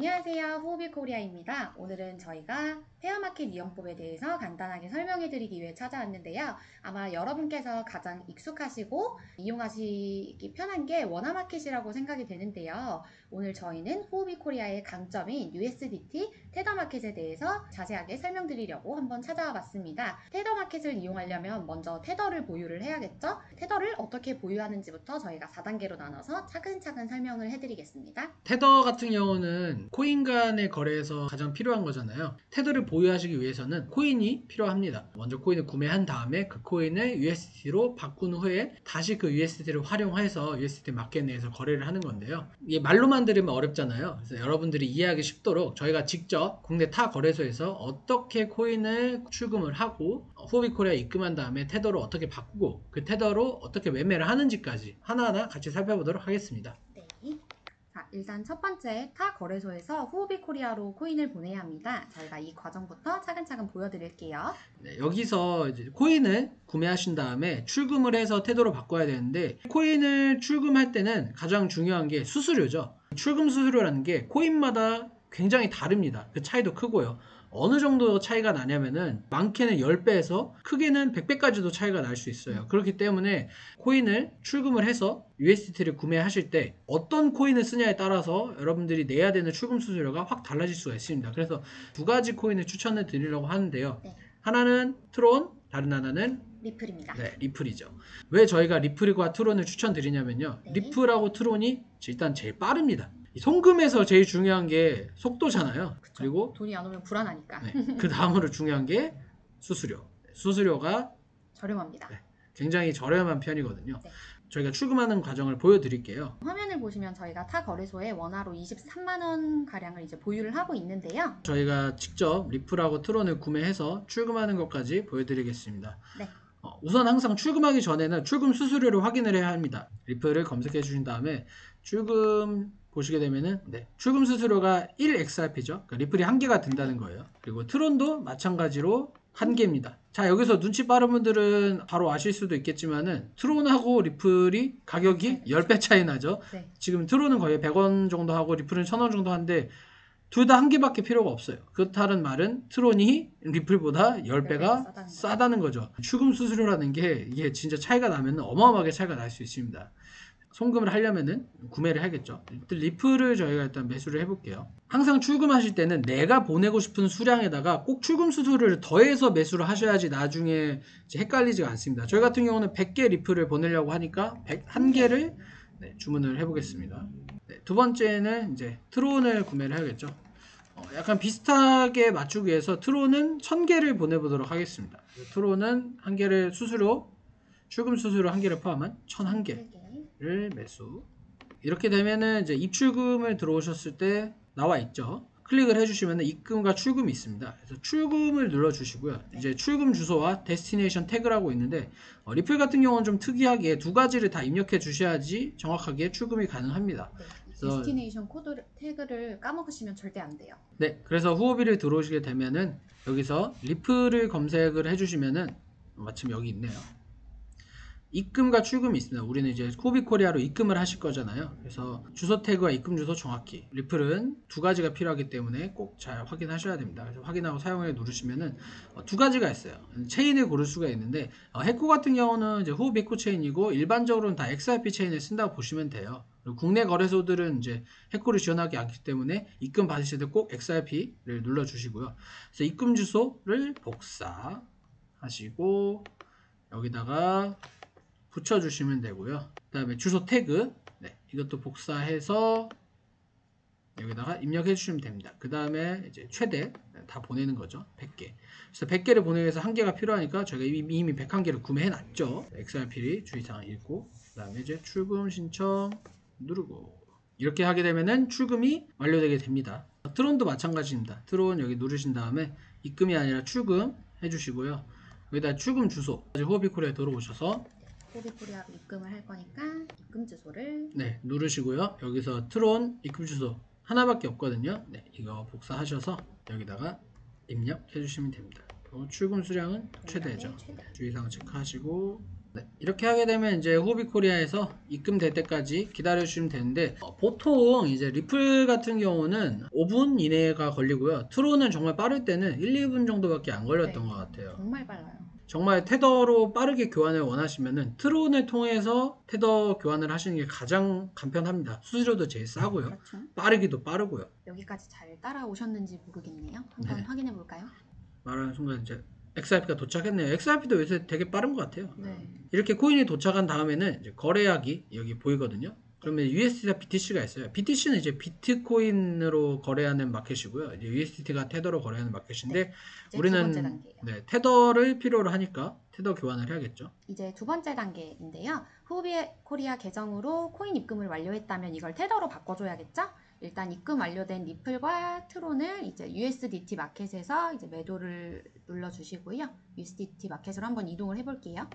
안녕하세요. 후오비코리아입니다. 오늘은 저희가 페어마켓 이용법에 대해서 간단하게 설명해드리기 위해 찾아왔는데요. 아마 여러분께서 가장 익숙하시고 이용하시기 편한 게 워너마켓이라고 생각이 되는데요. 오늘 저희는 후오비코리아의 강점인 USDT 테더마켓에 대해서 자세하게 설명드리려고 한번 찾아와 봤습니다. 테더마켓을 이용하려면 먼저 테더를 보유를 해야겠죠? 테더를 어떻게 보유하는지부터 저희가 4단계로 나눠서 차근차근 설명을 해드리겠습니다. 테더 같은 경우는 코인 간의 거래에서 가장 필요한 거잖아요. 테더를 보유하시기 위해서는 코인이 필요합니다. 먼저 코인을 구매한 다음에 그 코인을 USDT로 바꾼 후에 다시 그 USDT를 활용해서 USDT 마켓 내에서 거래를 하는 건데요. 이게 말로만 들으면 어렵잖아요. 그래서 여러분들이 이해하기 쉽도록 저희가 직접 국내 타 거래소에서 어떻게 코인을 출금을 하고 후오비코리아에 입금한 다음에 테더로 어떻게 바꾸고 그 테더로 어떻게 매매를 하는지까지 하나하나 같이 살펴보도록 하겠습니다. 네. 자, 일단 첫 번째 타 거래소에서 후오비코리아로 코인을 보내야 합니다. 저희가 이 과정부터 차근차근 보여드릴게요. 네, 여기서 이제 코인을 구매하신 다음에 출금을 해서 테더로 바꿔야 되는데 코인을 출금할 때는 가장 중요한 게 수수료죠. 출금 수수료라는 게 코인마다 굉장히 다릅니다. 그 차이도 크고요. 어느 정도 차이가 나냐면은 많게는 10배에서 크게는 100배까지도 차이가 날 수 있어요. 그렇기 때문에 코인을 출금을 해서 USDT를 구매하실 때 어떤 코인을 쓰냐에 따라서 여러분들이 내야 되는 출금 수수료가 확 달라질 수가 있습니다. 그래서 두 가지 코인을 추천을 드리려고 하는데요. 네. 하나는 트론, 다른 하나는 리플입니다. 네, 리플이죠. 왜 저희가 리플과 트론을 추천드리냐면요. 네. 리플하고 트론이 일단 제일 빠릅니다. 송금에서 제일 중요한 게 속도잖아요. 그쵸. 그리고 돈이 안 오면 불안하니까. 네, 그 다음으로 중요한 게 수수료. 수수료가 저렴합니다. 네, 굉장히 저렴한 편이거든요. 네. 저희가 출금하는 과정을 보여드릴게요. 화면을 보시면 저희가 타 거래소에 원화로 23만원 가량을 이제 보유를 하고 있는데요. 저희가 직접 리플하고 트론을 구매해서 출금하는 것까지 보여드리겠습니다. 네. 우선 항상 출금하기 전에는 출금 수수료를 확인을 해야 합니다. 리플을 검색해 주신 다음에 출금 보시게 되면은 출금 수수료가 1XRP죠. 그러니까 리플이 1개가 든다는 거예요. 그리고 트론도 마찬가지로 1개입니다. 자, 여기서 눈치 빠른 분들은 바로 아실 수도 있겠지만은 트론하고 리플이 가격이 10배 차이 나죠. 네. 지금 트론은 거의 100원 정도 하고 리플은 1000원 정도 한데 둘 다 1개밖에 필요가 없어요. 그렇다는 말은 트론이 리플보다 10배가 싸다는 거죠. 출금 수수료라는 게 이게 진짜 차이가 나면 어마어마하게 차이가 날 수 있습니다. 송금을 하려면은 구매를 해야겠죠. 일단 리플을 저희가 일단 매수를 해볼게요. 항상 출금하실 때는 내가 보내고 싶은 수량에다가 꼭 출금 수수료를 더해서 매수를 하셔야지 나중에 이제 헷갈리지가 않습니다. 저희 같은 경우는 100개 리플을 보내려고 하니까 101개를 주문을 해보겠습니다. 두 번째는 이제 트론을 구매를 해야겠죠. 약간 비슷하게 맞추기 위해서 트론은 1000개를 보내보도록 하겠습니다. 트론은 1개를 출금 수수료 1개를 포함한 1001개를 매수. 이렇게 되면은 이제 입출금을 들어오셨을 때 나와 있죠. 클릭을 해주시면 입금과 출금이 있습니다. 그래서 출금을 눌러주시고요. 이제 출금 주소와 데스티네이션 태그라고 있는데 리플 같은 경우는 좀 특이하게 두 가지를 다 입력해 주셔야지 정확하게 출금이 가능합니다. 데스티네이션 코드 태그를 까먹으시면 절대 안 돼요. 네, 그래서 후오비를 들어오시게 되면은 여기서 리플을 검색을 해주시면은 마침 여기 있네요. 입금과 출금이 있습니다. 우리는 이제 후오비코리아로 입금을 하실 거잖아요. 그래서 주소 태그와 입금 주소 정확히. 리플은 두 가지가 필요하기 때문에 꼭 잘 확인하셔야 됩니다. 그래서 확인하고 사용을 누르시면은 두 가지가 있어요. 체인을 고를 수가 있는데 해코 같은 경우는 이제 후오비 해코 체인이고 일반적으로는 다 XRP 체인을 쓴다고 보시면 돼요. 그리고 국내 거래소들은 이제 해코를 지원하지 않기 때문에 입금 받으실 때 꼭 XRP를 눌러주시고요. 그래서 입금 주소를 복사하시고 여기다가 붙여주시면 되고요. 그 다음에 주소 태그 이것도 복사해서 여기다가 입력해 주시면 됩니다. 그 다음에 이제 최대 다 보내는 거죠. 100개. 그래서 100개를 보내기 위해서 1개가 필요하니까 저희가 이미 101개를 구매해 놨죠. XRP 주의사항 읽고 그 다음에 이제 출금 신청 누르고 이렇게 하게 되면은 출금이 완료되게 됩니다. 트론도 마찬가지입니다. 트론 여기 누르신 다음에 입금이 아니라 출금 해주시고요. 여기다 출금 주소 후오비코리아에 들어오셔서 후오비코리아로 입금을 할 거니까 입금 주소를 누르시고요. 여기서 트론 입금 주소 하나밖에 없거든요. 이거 복사하셔서 여기다가 입력해 주시면 됩니다. 출금 수량은 최대죠. 주의사항 체크하시고 네, 이렇게 하게 되면 이제 후비코리아에서 입금될 때까지 기다려주시면 되는데 보통 이제 리플 같은 경우는 5분 이내가 걸리고요. 트론은 정말 빠를 때는 1, 2분 정도밖에 안 걸렸던 네, 것 같아요. 정말 빨라요. 정말 테더로 빠르게 교환을 원하시면은 트론을 통해서 테더 교환을 하시는 게 가장 간편합니다. 수수료도 제일 싸고요. 그렇죠. 빠르기도 빠르고요. 여기까지 잘 따라오셨는지 모르겠네요. 한번 네. 확인해 볼까요? 말하는 순간 이제 XRP가 도착했네요. XRP도 요새 되게 빠른 것 같아요. 네. 이렇게 코인이 도착한 다음에는 이제 거래하기 여기 보이거든요. 그러면 USD와 BTC가 있어요. BTC는 이제 비트코인으로 거래하는 마켓이고요. 이제 USDT가 테더로 거래하는 마켓인데 이제 우리는 두 번째 단계예요. 네, 테더를 필요로 하니까 테더 교환을 해야겠죠. 이제 두 번째 단계인데요. 후비 코리아 계정으로 코인 입금을 완료했다면 이걸 테더로 바꿔줘야겠죠? 일단 입금 완료된 리플과 트론을 이제 USDT 마켓에서 이제 매도를 눌러주시고요. USDT 마켓으로 한번 이동을 해볼게요.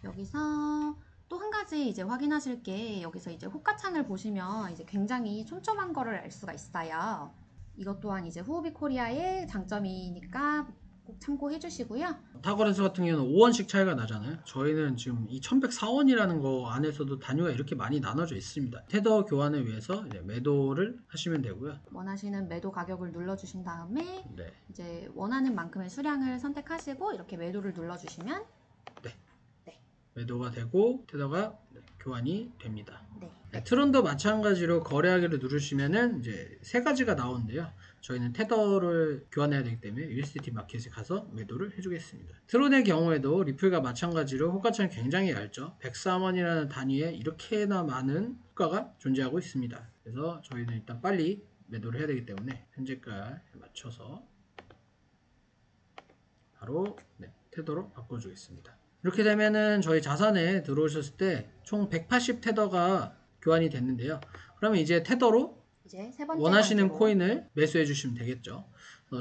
여기서 또 한 가지 이제 확인하실 게 여기서 이제 호가창을 보시면 이제 굉장히 촘촘한 거를 알 수가 있어요. 이것 또한 이제 후오비 코리아의 장점이니까 꼭 참고해 주시고요. 타거래소 같은 경우는 5원씩 차이가 나잖아요. 저희는 지금 이 1104원이라는 거 안에서도 단위가 이렇게 많이 나눠져 있습니다. 테더 교환을 위해서 이제 매도를 하시면 되고요. 원하시는 매도 가격을 눌러주신 다음에 네. 이제 원하는 만큼의 수량을 선택하시고 이렇게 매도를 눌러주시면 매도가 되고 테더가 교환이 됩니다. 네. 네, 트론도 마찬가지로 거래하기를 누르시면은 이제 세 가지가 나오는데요. 저희는 테더를 교환해야 되기 때문에 USDT 마켓에 가서 매도를 해주겠습니다. 트론의 경우에도 리플과 마찬가지로 호가창이 굉장히 얇죠. 103원이라는 단위에 이렇게나 많은 호가가 존재하고 있습니다. 그래서 저희는 일단 빨리 매도를 해야 되기 때문에 현재가에 맞춰서 바로 테더로 바꿔주겠습니다. 이렇게 되면은 저희 자산에 들어오셨을 때 총 180 테더가 교환이 됐는데요. 그러면 이제 테더로 이제 세 번째 원하시는 단계로. 코인을 매수해 주시면 되겠죠.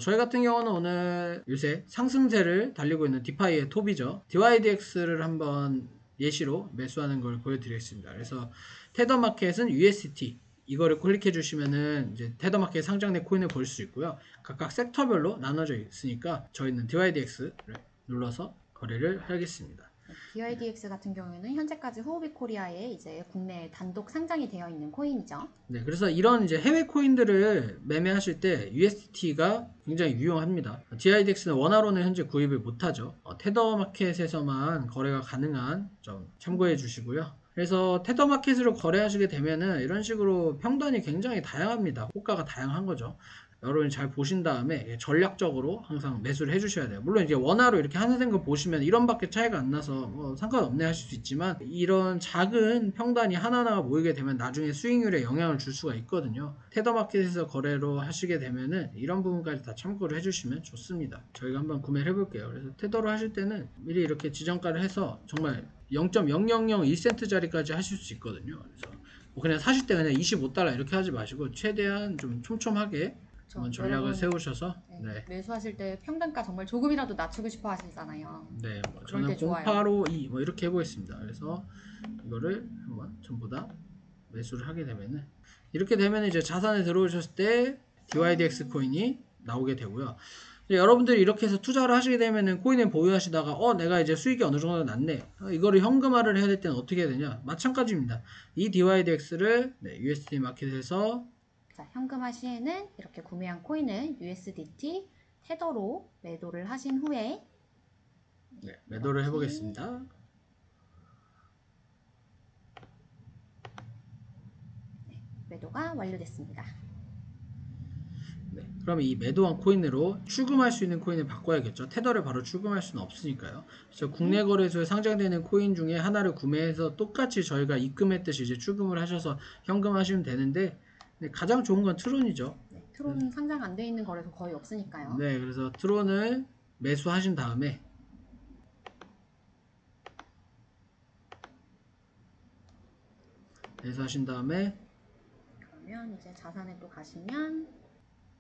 저희 같은 경우는 오늘 요새 상승세를 달리고 있는 디파이의 톱이죠. DYDX를 한번 예시로 매수하는 걸 보여드리겠습니다. 그래서 테더마켓은 USDT 이거를 클릭해 주시면은 이제 테더마켓에 상장된 코인을 볼 수 있고요. 각각 섹터별로 나눠져 있으니까 저희는 DYDX를 눌러서 거래를 하겠습니다. DYDX 같은 경우에는 현재까지 후오비 코리아에 이제 국내에 단독 상장이 되어 있는 코인이죠. 네, 그래서 이런 이제 해외 코인들을 매매하실 때 USDT가 굉장히 유용합니다. DIDX는 원화로는 현재 구입을 못하죠. 테더 마켓에서만 거래가 가능한 점 참고해 주시고요. 그래서 테더 마켓으로 거래하시게 되면은 이런 식으로 평단이 굉장히 다양합니다. 호가가 다양한 거죠. 여러분이 잘 보신 다음에 전략적으로 항상 매수를 해주셔야 돼요. 물론 이제 원화로 이렇게 하나된 거 보시면 이런밖에 차이가 안 나서 뭐 상관없네 하실 수 있지만 이런 작은 평단이 하나하나가 모이게 되면 나중에 수익률에 영향을 줄 수가 있거든요. 테더마켓에서 거래로 하시게 되면은 이런 부분까지 다 참고를 해주시면 좋습니다. 저희가 한번 구매를 해볼게요. 그래서 테더로 하실 때는 미리 이렇게 지정가를 해서 정말 0.0001센트짜리까지 하실 수 있거든요. 그래서 뭐 그냥 사실 때 그냥 25달러 이렇게 하지 마시고 최대한 좀 촘촘하게 한번 전략을 세우셔서 매수하실 때 평단가 정말 조금이라도 낮추고 싶어 하시잖아요. 네, 저는 0852 뭐 이렇게 해보겠습니다. 그래서 이거를 한번 전부 다 매수를 하게 되면은 이렇게 되면 이제 자산에 들어오셨을 때 DYDX 코인이 나오게 되고요. 여러분들이 이렇게 해서 투자를 하시게 되면은 코인을 보유하시다가 내가 이제 수익이 어느 정도 났네. 이거를 현금화를 해야 될 때는 어떻게 해야 되냐? 마찬가지입니다. 이 DYDX를 USD 마켓에서 현금화 시에는 이렇게 구매한 코인을 USDT 테더로 매도를 하신 후에 매도를 해보겠습니다. 매도가 완료됐습니다. 그럼 이 매도한 코인으로 출금할 수 있는 코인을 바꿔야겠죠. 테더를 바로 출금할 수는 없으니까요. 그래서 국내 거래소에 상장되는 코인 중에 하나를 구매해서 똑같이 저희가 입금했듯이 이제 출금을 하셔서 현금하시면 되는데 가장 좋은 건 트론이죠. 트론 상장 안 돼 있는 거래소 거의 없으니까요. 네, 그래서 트론을 매수하신 다음에 그러면 이제 자산에 또 가시면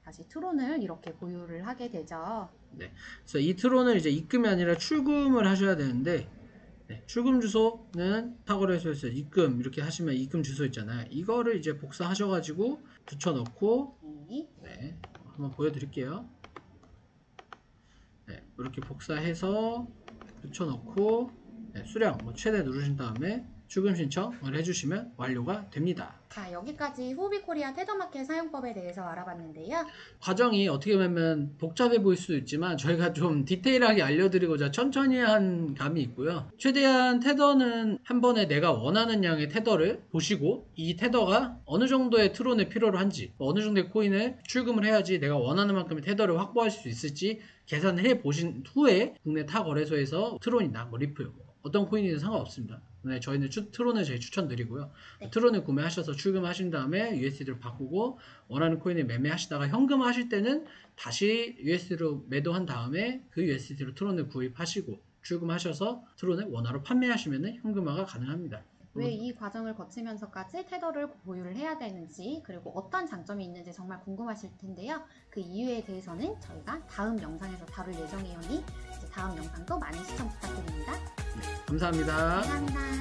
다시 트론을 이렇게 보유를 하게 되죠. 네, 그래서 이 트론을 이제 입금이 아니라 출금을 하셔야 되는데 출금 주소는 타거래소에서 입금 이렇게 하시면 입금 주소 있잖아요. 이거를 이제 복사하셔가지고 붙여넣고 한번 보여드릴게요. 이렇게 복사해서 붙여넣고 수령 최대 누르신 다음에 출금 신청을 해주시면 완료가 됩니다. 자, 여기까지 후오비코리아 테더마켓 사용법에 대해서 알아봤는데요. 과정이 어떻게 보면 복잡해 보일 수도 있지만 저희가 좀 디테일하게 알려드리고자 천천히 한 감이 있고요. 최대한 테더는 한 번에 내가 원하는 양의 테더를 보시고 이 테더가 어느 정도의 트론을 필요로 한지 어느 정도의 코인을 출금을 해야지 내가 원하는 만큼의 테더를 확보하실 수 있을지 계산을 해 보신 후에 국내 타 거래소에서 트론이나 리플 어떤 코인이든 상관없습니다. 네, 저희는 트론을 제일 추천드리고요. 네. 트론을 구매하셔서 출금하신 다음에 USD로 바꾸고 원하는 코인을 매매하시다가 현금하실 때는 다시 USD로 매도한 다음에 그 USD로 트론을 구입하시고 출금하셔서 트론을 원화로 판매하시면 현금화가 가능합니다. 왜 이 과정을 거치면서까지 테더를 보유를 해야 되는지 그리고 어떤 장점이 있는지 정말 궁금하실 텐데요. 그 이유에 대해서는 저희가 다음 영상에서 다룰 예정이오니 이제 다음 영상도 많은 시청 부탁드립니다. 감사합니다. 감사합니다.